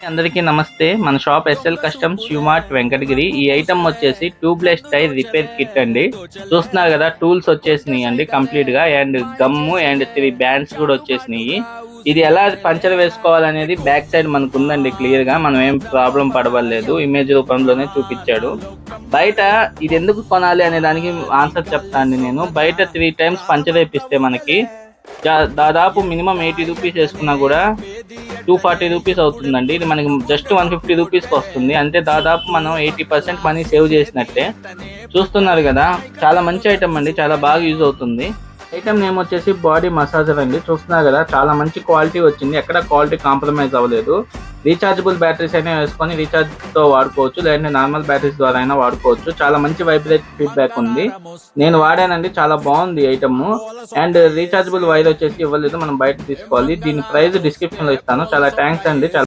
అందరికీ నమస్తే. మన షాప్ ఎస్ఎల్ కస్టమ్స్ యుమార్ట్ వెంకటగిరి. ఈ ఐటమ్ వచ్చేసి ట్యూబ్లెస్ టైర్ రిపేర్ కిట్ అండి. చూస్తున్నారు కదా, టూల్స్ వచ్చేసినాయి అండి కంప్లీట్ గా, అండ్ గమ్ము అండ్ 3 బ్యాండ్స్ కూడా వచ్చేసినాయి. ఇది ఎలా పంచర్ వేసుకోవాలనేది బ్యాక్ సైడ్ మనకు ఉందండి క్లియర్ గా, మనం ఏం ప్రాబ్లం పడవలేదు, ఇమేజ్ రూపంలోనే చూపించాడు. బయట ఇది ఎందుకు కొనాలి అనే దానికి ఆన్సర్ చెప్తాను నేను. బయట 3 టైమ్స్ పంచర్ వేపిస్తే మనకి దాదాపు మినిమం 80 రూపీస్ వేసుకున్నా కూడా 240 రూపీస్ అవుతుందండి. ఇది మనకి జస్ట్ 150 రూపీస్కి వస్తుంది. అంటే దాదాపు మనం 80% మనీ సేవ్ చేసినట్టే. చూస్తున్నారు కదా, చాలా మంచి ఐటమ్ అండి, చాలా బాగా యూజ్ అవుతుంది. ఐటమ్ నేమ్ వచ్చేసి బాడీ మసాజర్ అండి. చూస్తున్నారు కదా, చాలా మంచి క్వాలిటీ వచ్చింది, ఎక్కడ క్వాలిటీ కాంప్రమైజ్ అవ్వలేదు. రీఛార్జబుల్ బ్యాటరీస్ అయినా వేసుకొని రీఛార్జ్ తో వాడుకోవచ్చు, లేదంటే నార్మల్ బ్యాటరీస్ ద్వారా అయినా వాడుకోవచ్చు. చాలా మంచి వైబ్రేట్ ఫీడ్బ్యాక్ ఉంది, నేను వాడానండి, చాలా బాగుంది ఐటమ్. అండ్ రీఛార్జబుల్ వైర్ వచ్చేసి ఇవ్వలేదు, మనం బయట తీసుకోవాలి. దీని ప్రైస్ డిస్క్రిప్షన్ లో ఇస్తాను. చాలా థ్యాంక్స్ అండి.